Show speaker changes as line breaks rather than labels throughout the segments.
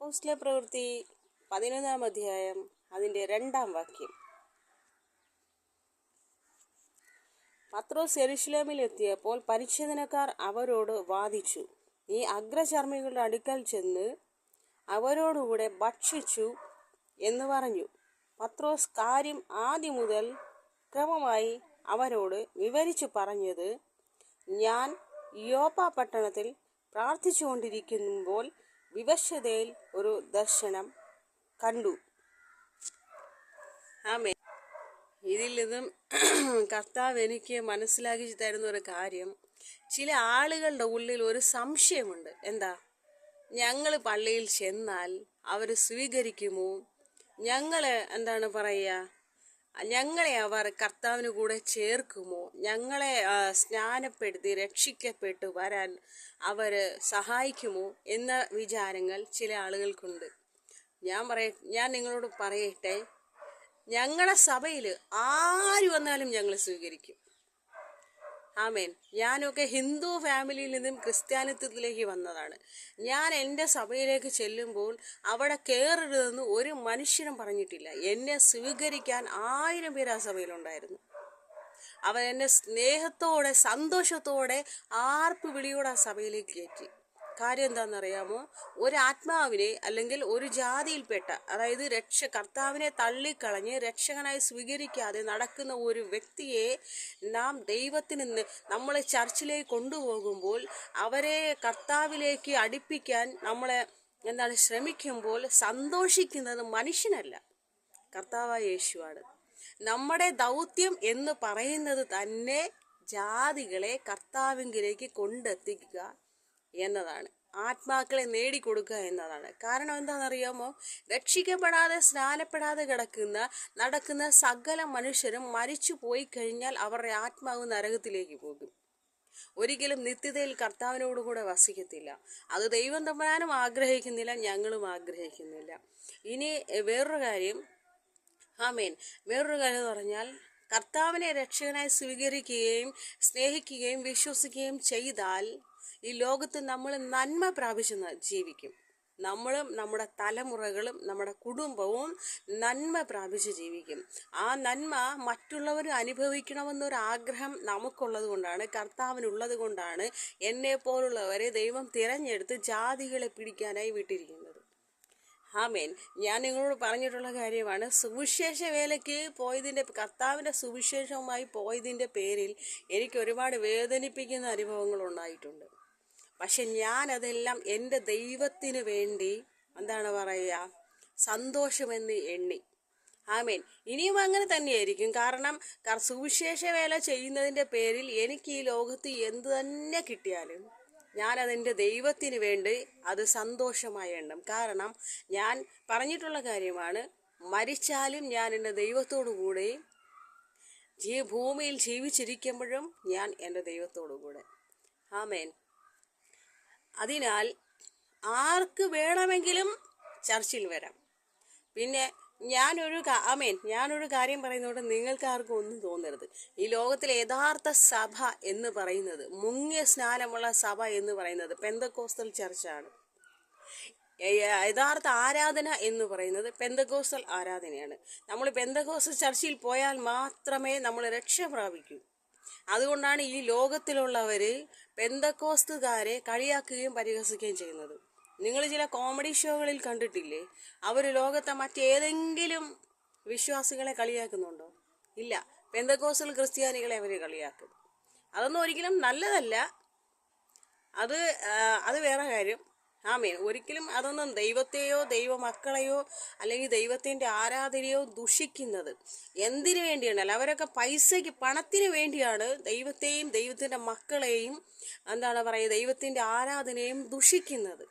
അപ്പോസ്തല പ്രവൃത്തി 11 അധ്യായം അതിൻ്റെ 2 വാക്യം. പത്രോസ് യെരുശലേമിൽ എത്തിയപ്പോൾ പരിച്ഛേദനക്കാർ അവരോട് വാദിച്ചു. നീ അഗ്രചർമ്മികളുടെ അടുക്കൽ ചെന്ന് അവരോടുകൂടെ ഭക്ഷിച്ചു എന്ന് പറഞ്ഞു. പത്രോസ് കാര്യം ആദ്യം മുതൽ ക്രമമായി അവരോട് വിവരിച്ചു പറഞ്ഞത്, ഞാൻ യോപ്പ പട്ടണത്തിൽ പ്രാർത്ഥിച്ചുകൊണ്ടിരിക്കുമ്പോൾ വിവശതയിൽ ഒരു ദർശനം കണ്ടു. ആമേൻ. ഇതിൽ നിന്നും കർത്താവ് എനിക്ക് മനസ്സിലാക്കി തരുന്ന ഒരു കാര്യം, ചില ആളുകളുടെ ഉള്ളിൽ ഒരു സംശയമുണ്ട്. എന്താ? ഞങ്ങൾ പള്ളിയിൽ ചെന്നാൽ അവർ സ്വീകരിക്കുമോ? ഞങ്ങളെ അവർ കർത്താവിന് കൂടെ ചേർക്കുമോ? ഞങ്ങളെ സ്നാനപ്പെടുത്തി രക്ഷിക്കപ്പെട്ടു വരാൻ അവർ സഹായിക്കുമോ എന്ന വിചാരങ്ങൾ ചില ആളുകൾക്കുണ്ട്. ഞാൻ നിങ്ങളോട് പറയട്ടെ, ഞങ്ങളുടെ സഭയിൽ ആര് വന്നാലും ഞങ്ങൾ സ്വീകരിക്കും. ആമേൻ. ഞാനൊക്കെ ഹിന്ദു ഫാമിലിയിൽ നിന്നും ക്രിസ്ത്യാനിത്വത്തിലേക്ക് വന്നതാണ്. ഞാൻ എൻ്റെ സഭയിലേക്ക് ചെല്ലുമ്പോൾ അവിടെ കയറരുതെന്ന് ഒരു മനുഷ്യനും പറഞ്ഞിട്ടില്ല. എന്നെ സ്വീകരിക്കാൻ 1000 പേര് ആ സഭയിലുണ്ടായിരുന്നു. അവർ എന്നെ സ്നേഹത്തോടെ സന്തോഷത്തോടെ ആർപ്പ് വിളിയോടെ ആ സഭയിലേക്ക് കയറ്റി. കാര്യം എന്താണെന്നറിയാമോ? ഒരു ആത്മാവിനെ അല്ലെങ്കിൽ ഒരു ജാതിയിൽപ്പെട്ട, അതായത് കർത്താവിനെ തള്ളിക്കളഞ്ഞ് രക്ഷകനായി സ്വീകരിക്കാതെ നടക്കുന്ന ഒരു വ്യക്തിയെ നാം ദൈവത്തിന് നമ്മളെ ചർച്ചിലേക്ക് കൊണ്ടുപോകുമ്പോൾ അവരെ കർത്താവിലേക്ക് അടുപ്പിക്കാൻ നമ്മളെ ശ്രമിക്കുമ്പോൾ സന്തോഷിക്കുന്നത് മനുഷ്യനല്ല, കർത്താവായ യേശുവാണ്. നമ്മുടെ ദൗത്യം എന്ന് പറയുന്നത് തന്നെ ജാതികളെ കർത്താവിലേക്ക് കൊണ്ടെത്തിക്കുക എന്നതാണ്, ആത്മാക്കളെ നേടിക്കൊടുക്കുക എന്നതാണ്. കാരണം എന്താണെന്നറിയാമോ? രക്ഷിക്കപ്പെടാതെ സ്നാനപ്പെടാതെ നടക്കുന്ന സകല മനുഷ്യരും മരിച്ചു പോയി കഴിഞ്ഞാൽ അവരുടെ ആത്മാവ് നരകത്തിലേക്ക് പോകും. ഒരിക്കലും നിത്യതയിൽ കർത്താവിനോട് കൂടെ വസിക്കത്തില്ല. അത് ദൈവം തമ്പുരാനും ആഗ്രഹിക്കുന്നില്ല, ഞങ്ങളും ആഗ്രഹിക്കുന്നില്ല. ഇനി വേറൊരു കാര്യം എന്ന് പറഞ്ഞാൽ, കർത്താവിനെ രക്ഷകനായി സ്വീകരിക്കുകയും സ്നേഹിക്കുകയും വിശ്വസിക്കുകയും ചെയ്താൽ ഈ ലോകത്ത് നമ്മൾ നന്മ പ്രാപിച്ച് ജീവിക്കും. നമ്മളും നമ്മുടെ തലമുറകളും നമ്മുടെ കുടുംബവും നന്മ പ്രാപിച്ച് ജീവിക്കും. ആ നന്മ മറ്റുള്ളവർ അനുഭവിക്കണമെന്നൊരാഗ്രഹം നമുക്കുള്ളത് കൊണ്ടാണ്, കർത്താവിനുള്ളത് കൊണ്ടാണ് എന്നെ പോലുള്ളവരെ ദൈവം തിരഞ്ഞെടുത്ത് ജാതികളെ പിടിക്കാനായി വിട്ടിരിക്കുന്നത്. ആമേൻ. ഞാൻ നിങ്ങളോട് പറഞ്ഞിട്ടുള്ള കാര്യമാണ്, സുവിശേഷ വേലയ്ക്ക് പോയതിൻ്റെ, കർത്താവിൻ്റെ സുവിശേഷവുമായി പോയതിൻ്റെ പേരിൽ എനിക്ക് ഒരുപാട് വേദനിപ്പിക്കുന്ന അനുഭവങ്ങൾ ഉണ്ടായിട്ടുണ്ട്. പക്ഷെ ഞാനതെല്ലാം എൻ്റെ ദൈവത്തിന് വേണ്ടി സന്തോഷമെന്ന് എണ്ണി. ആമേൻ. ഇനിയും അങ്ങനെ തന്നെയായിരിക്കും. കാരണം സുവിശേഷ വേല ചെയ്യുന്നതിൻ്റെ പേരിൽ എനിക്ക് ഈ ലോകത്ത് എന്ത് തന്നെ കിട്ടിയാലും ഞാനതെൻ്റെ ദൈവത്തിന് വേണ്ടി അത് സന്തോഷമായി എണ്ണും. കാരണം ഞാൻ പറഞ്ഞിട്ടുള്ള കാര്യമാണ്, മരിച്ചാലും ഞാൻ എൻ്റെ ദൈവത്തോടു കൂടെ, ഭൂമിയിൽ ജീവിച്ചിരിക്കുമ്പോഴും ഞാൻ എൻ്റെ ദൈവത്തോടു കൂടെ. ആമേൻ. അതിനാൽ ആർക്ക് വേണമെങ്കിലും ചർച്ചിൽ വരാം. പിന്നെ ഞാനൊരു കാര്യം പറയുന്നതുകൊണ്ട് നിങ്ങൾക്ക് ആർക്കും ഒന്നും തോന്നരുത്. ഈ ലോകത്തിലെ യഥാർത്ഥ സഭ എന്ന് പറയുന്നത്, മുങ്ങിയ സ്നാനമുള്ള സഭ എന്ന് പറയുന്നത് പെന്തക്കോസ്തൽ ചർച്ചാണ്. യഥാർത്ഥ ആരാധന എന്ന് പറയുന്നത് പെന്തക്കോസ്തൽ ആരാധനയാണ്. നമ്മൾ പെന്തക്കോസ്തൽ ചർച്ചിൽ പോയാൽ മാത്രമേ നമ്മൾ രക്ഷ പ്രാപിക്കൂ. അതുകൊണ്ടാണ് ഈ ലോകത്തിലുള്ളവർ പെന്തക്കോസ്തുകാരെ കളിയാക്കുകയും പരിഹസിക്കുകയും ചെയ്യുന്നത്. നിങ്ങൾ ചില കോമഡി ഷോകളിൽ കണ്ടിട്ടില്ലേ? അവർ ലോകത്തെ മറ്റേതെങ്കിലും വിശ്വാസികളെ കളിയാക്കുന്നുണ്ടോ? ഇല്ല. പെന്തക്കോസ്റ്റൽ ക്രിസ്ത്യാനികളെ അവർ കളിയാക്കും. അതൊന്നും ഒരിക്കലും നല്ലതല്ല. അത് വേറെ കാര്യം. ആമേൻ. ഒരിക്കലും അതൊന്നും ദൈവത്തെയോ ദൈവമക്കളെയോ അല്ലെങ്കിൽ ദൈവത്തിൻ്റെ ആരാധനയോ ദുഷിക്കുന്നത് എന്തിനു വേണ്ടിയാണല്ലോ? അവരൊക്കെ പൈസയ്ക്ക്, പണത്തിന് വേണ്ടിയാണ് ദൈവത്തെയും ദൈവത്തിൻ്റെ മക്കളെയും ദൈവത്തിൻ്റെ ആരാധനയും ദുഷിക്കുന്നത്.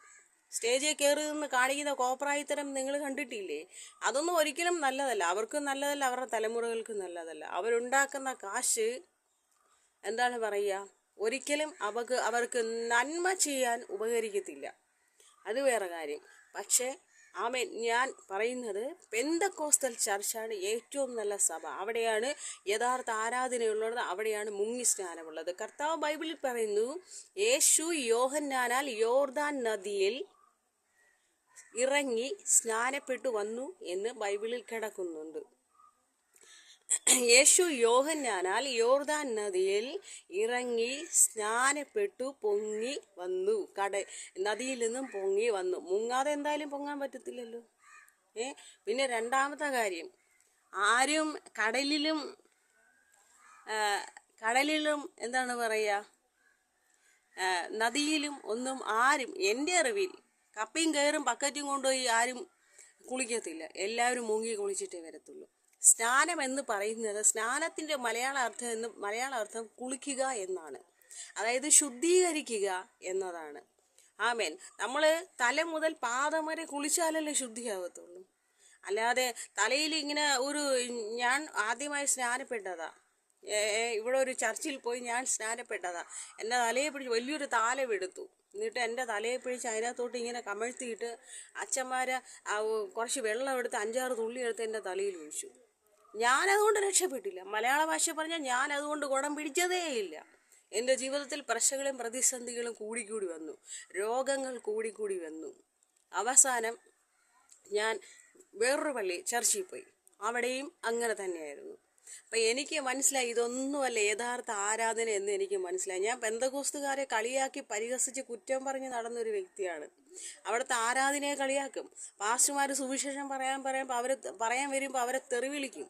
സ്റ്റേജിൽ കയറി നിന്ന് കാണിക്കുന്ന കോപ്രായിത്തരം നിങ്ങൾ കണ്ടിട്ടില്ലേ? അതൊന്നും ഒരിക്കലും നല്ലതല്ല. അവർക്കും നല്ലതല്ല, അവരുടെ തലമുറകൾക്കും നല്ലതല്ല. അവരുണ്ടാക്കുന്ന കാശ് ഒരിക്കലും അവർക്ക് നന്മ ചെയ്യാൻ ഉപകരിക്കത്തില്ല. അത് വേറെ കാര്യം. പക്ഷേ ആമേൻ, ഞാൻ പറയുന്നത് പെന്തക്കോസ്തൽ ചർച്ചാണ് ഏറ്റവും നല്ല സഭ. അവിടെയാണ് യഥാർത്ഥ ആരാധനയുള്ളത്, അവിടെയാണ് മുങ്ങി സ്നാനമുള്ളത്. കർത്താവ് ബൈബിളിൽ പറയുന്നു, യേശു യോഹന്നാനാൽ യോർദാൻ നദിയിൽ ഇറങ്ങി സ്നാനപ്പെട്ടു വന്നു എന്ന് ബൈബിളിൽ കിടക്കുന്നുണ്ട്. യേശു യോഹന്നാനാൽ യോർദാൻ നദിയിൽ ഇറങ്ങി സ്നാനപ്പെട്ടു പൊങ്ങി വന്നു. നദിയിൽ നിന്നും പൊങ്ങി വന്നു. മുങ്ങാതെ എന്തായാലും പൊങ്ങാൻ പറ്റത്തില്ലല്ലോ. പിന്നെ രണ്ടാമത്തെ കാര്യം, ആരും കടലിലും എന്താണ് പറയുക, നദിയിലും ഒന്നും ആരും എൻ്റെ അറിവിൽ കപ്പയും കയറും ബക്കറ്റും കൊണ്ടുപോയി ആരും കുളിക്കത്തില്ല. എല്ലാവരും മുങ്ങി കുളിച്ചിട്ടേ വരത്തുള്ളൂ. സ്നാനം എന്ന് പറയുന്നത്, സ്നാനത്തിൻ്റെ മലയാള അർത്ഥം കുളിക്കുക എന്നാണ്. അതായത് ശുദ്ധീകരിക്കുക എന്നതാണ്. ആമേൻ. നമ്മൾ തല മുതൽ പാദം വരെ കുളിച്ചാലല്ലേ ശുദ്ധിയാകത്തുള്ളൂ. അല്ലാതെ തലയിൽ ഇങ്ങനെ ഞാൻ ആദ്യമായി സ്നാനപ്പെട്ടതാ, ഇവിടെ ഒരു ചർച്ചിൽ പോയി ഞാൻ സ്നാനപ്പെട്ടതാ. എൻ്റെ തലയെ പിടിച്ച് വലിയൊരു താലമെടുത്തു. എന്നിട്ട് എൻ്റെ തലയെ പിടിച്ച് അതിനകത്തോട്ട് ഇങ്ങനെ കമഴ്ത്തിയിട്ട് അച്ഛന്മാരെ കുറച്ച് വെള്ളം എടുത്ത് 5-6 തുള്ളി എടുത്ത് എൻ്റെ തലയിൽ ഒഴിച്ചു. ഞാനതുകൊണ്ട് രക്ഷപ്പെട്ടില്ല. മലയാള ഭാഷ പറഞ്ഞാൽ ഞാൻ അതുകൊണ്ട് കുടം പിടിച്ചതേയില്ല. എൻ്റെ ജീവിതത്തിൽ പ്രശ്നങ്ങളും പ്രതിസന്ധികളും കൂടിക്കൂടി വന്നു, രോഗങ്ങൾ കൂടിക്കൂടി വന്നു. അവസാനം ഞാൻ വേറൊരു ചർച്ചിൽ പോയി. അവിടെയും അങ്ങനെ തന്നെയായിരുന്നു. അപ്പം എനിക്ക് മനസ്സിലായി, ഇതൊന്നുമല്ല യഥാർത്ഥ ആരാധന എന്ന് എനിക്ക് മനസ്സിലായി. ഞാൻ പെന്തക്കോസ്തുകാരെ കളിയാക്കി പരിഹസിച്ച് കുറ്റം പറഞ്ഞ് നടന്നൊരു വ്യക്തിയാണ്. അവിടുത്തെ ആരാധനയെ കളിയാക്കും. പാസ്റ്റർമാർ സുവിശേഷം പറയാൻ വരുമ്പോൾ അവരെ തെറി വിളിക്കും.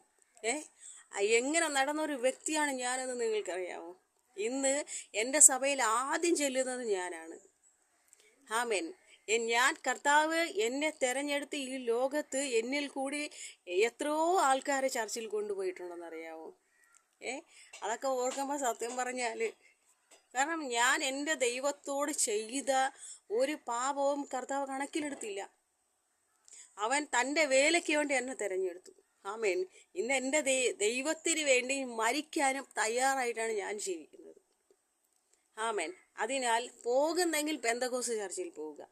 എങ്ങനെ നടന്നൊരു വ്യക്തിയാണ് ഞാനെന്ന് നിങ്ങൾക്കറിയാമോ? ഇന്ന് എൻ്റെ സഭയിൽ ആദ്യം ചെല്ലുന്നത് ഞാനാണ്. ആമേൻ. ഞാൻ കർത്താവ് എന്നെ തെരഞ്ഞെടുത്ത് ഈ ലോകത്ത് എന്നിൽ കൂടി എത്രയോ ആൾക്കാരെ ചർച്ചിൽ കൊണ്ടുപോയിട്ടുണ്ടെന്നറിയാമോ? അതൊക്കെ ഓർക്കുമ്പോൾ സത്യം പറഞ്ഞാൽ, കാരണം ഞാൻ എൻ്റെ ദൈവത്തോട് ചെയ്ത ഒരു പാപവും കർത്താവ് കണക്കിലെടുത്തില്ല. അവൻ തൻ്റെ വേലയ്ക്ക് വേണ്ടി എന്നെ തിരഞ്ഞെടുത്തു. ആമേൻ. ഇന്ന് എൻ്റെ ദൈവത്തിന് വേണ്ടി മരിക്കാനും തയ്യാറായിട്ടാണ് ഞാൻ ജീവിക്കുന്നത്. ആമേൻ. അതിനാൽ പോകുന്നെങ്കിൽ പെന്തക്കോസ്ത് ചർച്ചിൽ പോവുക.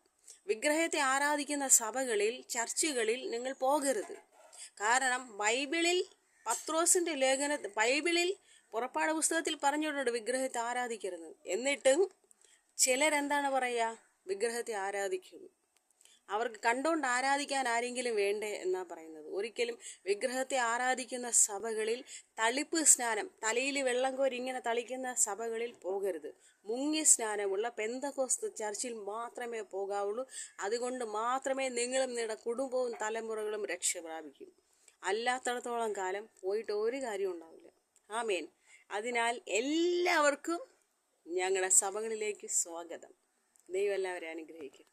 വിഗ്രഹത്തെ ആരാധിക്കുന്ന സഭകളിൽ, ചർച്ചുകളിൽ നിങ്ങൾ പോകരുത്. കാരണം ബൈബിളിൽ പുറപ്പാട് പുസ്തകത്തിൽ പറഞ്ഞിട്ടുണ്ട് വിഗ്രഹത്തെ ആരാധിക്കരുത്. എന്നിട്ടും ചിലരെന്താണ് പറയുക, വിഗ്രഹത്തെ ആരാധിക്കുന്നു. അവർക്ക് കണ്ടുകൊണ്ട് ആരാധിക്കാൻ ആരെങ്കിലും വേണ്ടേ എന്നാ പറയുന്നത്. ഒരിക്കലും വിഗ്രഹത്തെ ആരാധിക്കുന്ന സഭകളിൽ തളിപ്പ് സ്നാനം, തലയിൽ വെള്ളം കോരി ഇങ്ങനെ തളിക്കുന്ന സഭകളിൽ പോകരുത്. മുങ്ങി സ്നാനമുള്ള പെന്തക്കോസ്ത് ചർച്ചിൽ മാത്രമേ പോകാവുള്ളൂ. അതുകൊണ്ട് മാത്രമേ നിങ്ങളും നിങ്ങളുടെ കുടുംബവും തലമുറകളും രക്ഷ പ്രാപിക്കും. അല്ലാത്തടത്തോളം കാലം പോയിട്ട് ഒരു കാര്യം ഉണ്ടാവില്ല. ആമേൻ. അതിനാൽ എല്ലാവർക്കും ഞങ്ങളുടെ സഭകളിലേക്ക് സ്വാഗതം. ദൈവം എല്ലാവരെയും അനുഗ്രഹിക്കും.